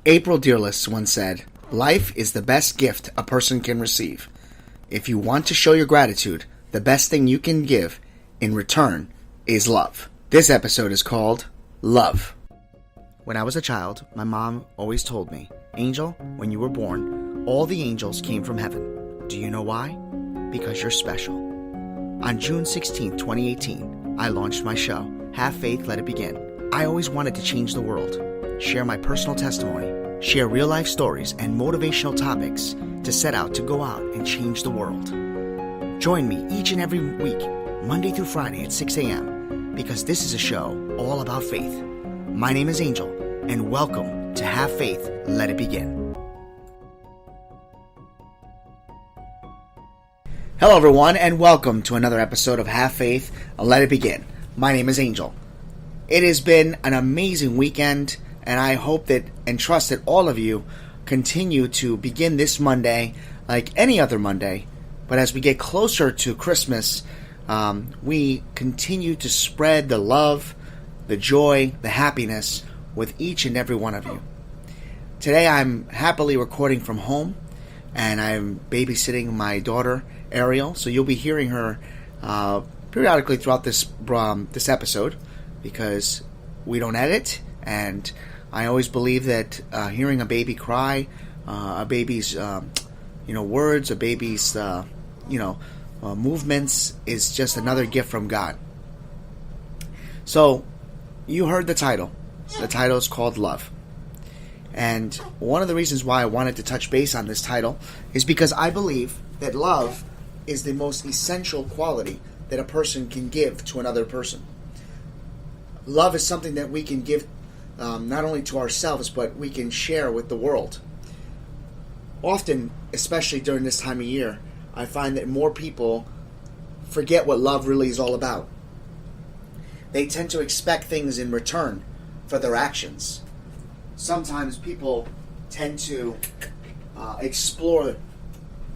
April Dearless once said, "Life is the best gift a person can receive. If you want to show your gratitude, the best thing you can give in return is love." This episode is called Love. When I was a child, my mom always told me, "Angel, when you were born, all the angels came from heaven. Do you know why? Because you're special." On June 16, 2018, I launched my show, Have Faith, Let It Begin. I always wanted to change the world, share my personal testimony, share real-life stories and motivational topics to set out to go out and change the world. Join me each and every week, Monday through Friday at 6 a.m., because this is a show all about faith. My name is Angel, and welcome to Have Faith, Let It Begin. Hello everyone, and welcome to another episode of Have Faith, Let It Begin. My name is Angel. It has been an amazing weekend, and I hope that and trust that all of you continue to begin this Monday like any other Monday. But as we get closer to Christmas, we continue to spread the love, the joy, the happiness with each and every one of you. Today I'm happily recording from home, and I'm babysitting my daughter Ariel, so you'll be hearing her periodically throughout this episode, because we don't edit, and I always believe that hearing a baby cry, a baby's words, a baby's movements is just another gift from God. So you heard the title. The title is called Love. And one of the reasons why I wanted to touch base on this title is because I believe that love is the most essential quality that a person can give to another person. Love is something that we can give not only to ourselves, but we can share with the world. Often, especially during this time of year, I find that more people forget what love really is all about. They tend to expect things in return for their actions. Sometimes people tend to explore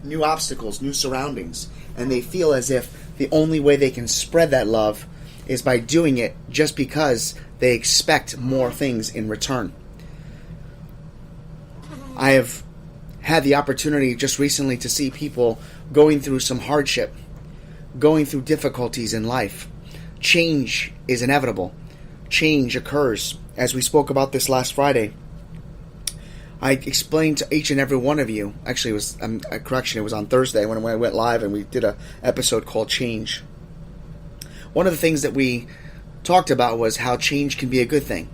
new obstacles, new surroundings, and they feel as if the only way they can spread that love is by doing it just because they expect more things in return. I have had the opportunity just recently to see people going through some hardship, going through difficulties in life. Change is inevitable. Change occurs. As we spoke about this last Friday, I explained to each and every one of you, actually it was it was on Thursday when I went live and we did an episode called Change. One of the things that we talked about was how change can be a good thing,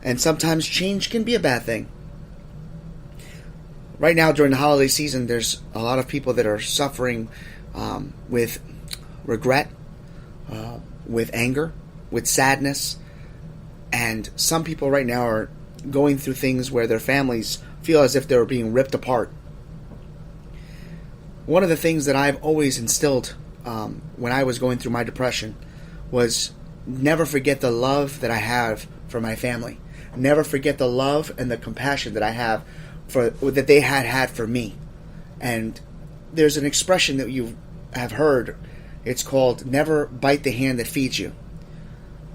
and sometimes change can be a bad thing. Right now during the holiday season, there's a lot of people that are suffering with regret, with anger, with sadness, and some people right now are going through things where their families feel as if they're being ripped apart. One of the things that I've always instilled when I was going through my depression was never forget the love that I have for my family. Never forget the love and the compassion that I have that they had for me. And there's an expression that you have heard. It's called "never bite the hand that feeds you."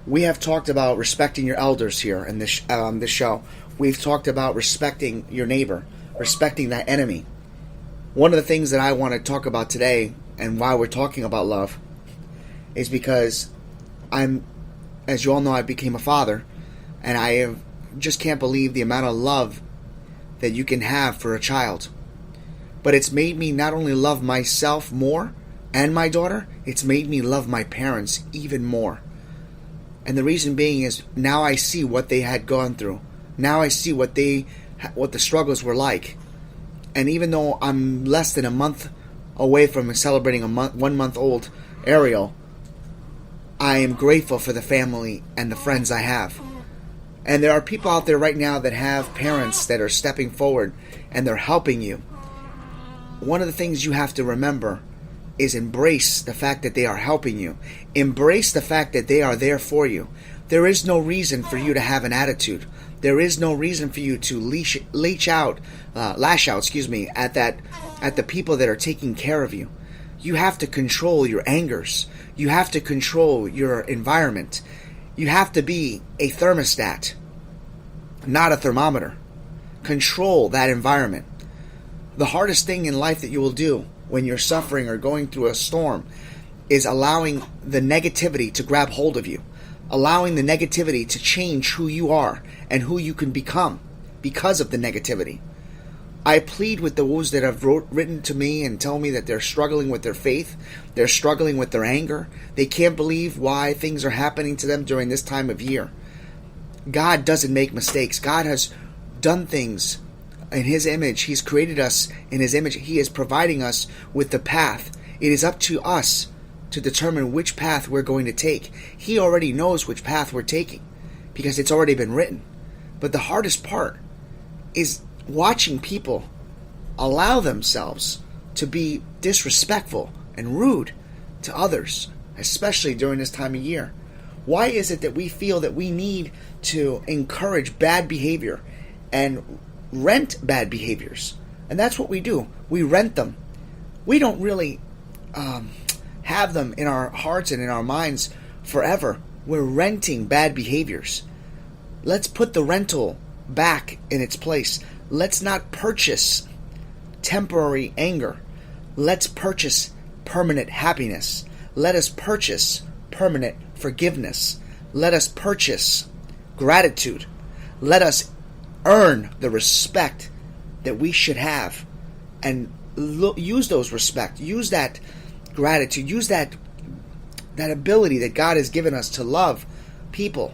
We have talked about respecting your elders here in this show. We've talked about respecting your neighbor, respecting that enemy. One of the things that I want to talk about today, and why we're talking about love, is because as you all know, I became a father, and I just can't believe the amount of love that you can have for a child. But it's made me not only love myself more and my daughter, it's made me love my parents even more. And the reason being is now I see what they had gone through. Now I see what the struggles were like. And even though I'm less than a month away from celebrating 1 month old Ariel, I am grateful for the family and the friends I have. And there are people out there right now that have parents that are stepping forward and they're helping you. One of the things you have to remember is embrace the fact that they are helping you. Embrace the fact that they are there for you. There is no reason for you to have an attitude. There is no reason for you to lash out, at the people that are taking care of you. You have to control your angers. You have to control your environment. You have to be a thermostat, not a thermometer. control that environment. The hardest thing in life that you will do when you're suffering or going through a storm is allowing the negativity to grab hold of you, allowing the negativity to change who you are and who you can become because of the negativity. I plead with those that have written to me and tell me that they're struggling with their faith, they're struggling with their anger, they can't believe why things are happening to them during this time of year. God doesn't make mistakes. God has done things in His image. He's created us in His image. He is providing us with the path. It is up to us to determine which path we're going to take. He already knows which path we're taking because it's already been written. But the hardest part is watching people allow themselves to be disrespectful and rude to others, especially during this time of year. Why is it that we feel that we need to encourage bad behavior and rent bad behaviors? And that's what we do. We rent them. We don't really have them in our hearts and in our minds forever. We're renting bad behaviors. Let's put the rental back in its place. Let's not purchase temporary anger. Let's purchase permanent happiness. Let us purchase permanent forgiveness. Let us purchase gratitude. Let us earn the respect that we should have and use those respect. Use that gratitude. Use that ability that God has given us to love people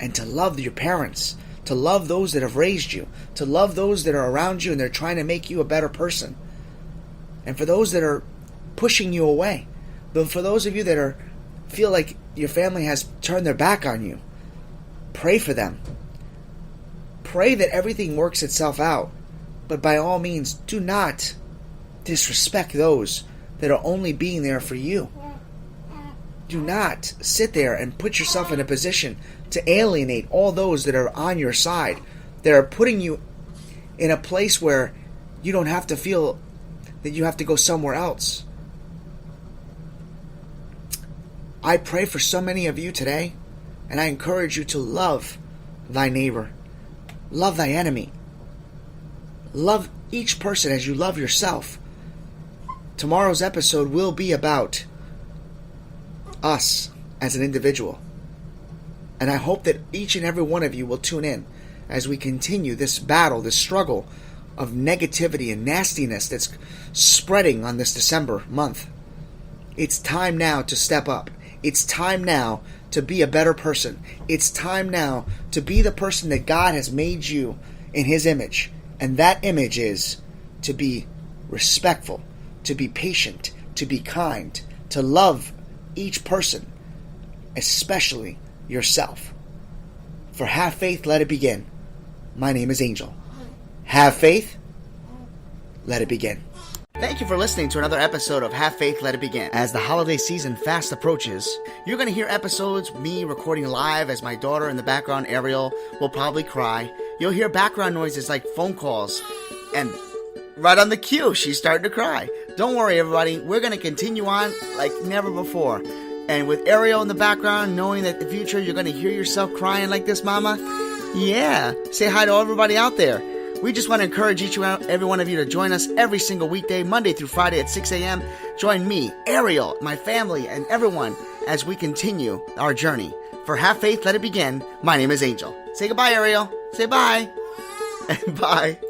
and to love your parents, to love those that have raised you, to love those that are around you and they're trying to make you a better person. And for those that are pushing you away, but for those of you that feel like your family has turned their back on you, pray for them. Pray that everything works itself out. But by all means, do not disrespect those that are only being there for you. Do not sit there and put yourself in a position to alienate all those that are on your side, that are putting you in a place where you don't have to feel that you have to go somewhere else. I pray for so many of you today, and I encourage you to love thy neighbor. Love thy enemy. Love each person as you love yourself. Tomorrow's episode will be about us as an individual. And I hope that each and every one of you will tune in as we continue this battle, this struggle of negativity and nastiness that's spreading on this December month. It's time now to step up. It's time now to be a better person. It's time now to be the person that God has made you in His image. And that image is to be respectful, to be patient, to be kind, to love each person, especially yourself. For have faith, let it begin. My name is Angel. Have faith, let it begin. Thank you for listening to another episode of Have Faith, Let It Begin. As the holiday season fast approaches, you're going to hear episodes, me recording live as my daughter in the background, Ariel, will probably cry. You'll hear background noises like phone calls, and right on the cue, she's starting to cry. Don't worry, everybody. We're going to continue on like never before. And with Ariel in the background, knowing that in the future you're going to hear yourself crying like this, Mama, yeah, say hi to everybody out there. We just want to encourage each and every one of you to join us every single weekday, Monday through Friday at 6 a.m. Join me, Ariel, my family, and everyone as we continue our journey. For Have Faith, Let It Begin, my name is Angel. Say goodbye, Ariel. Say bye. And bye.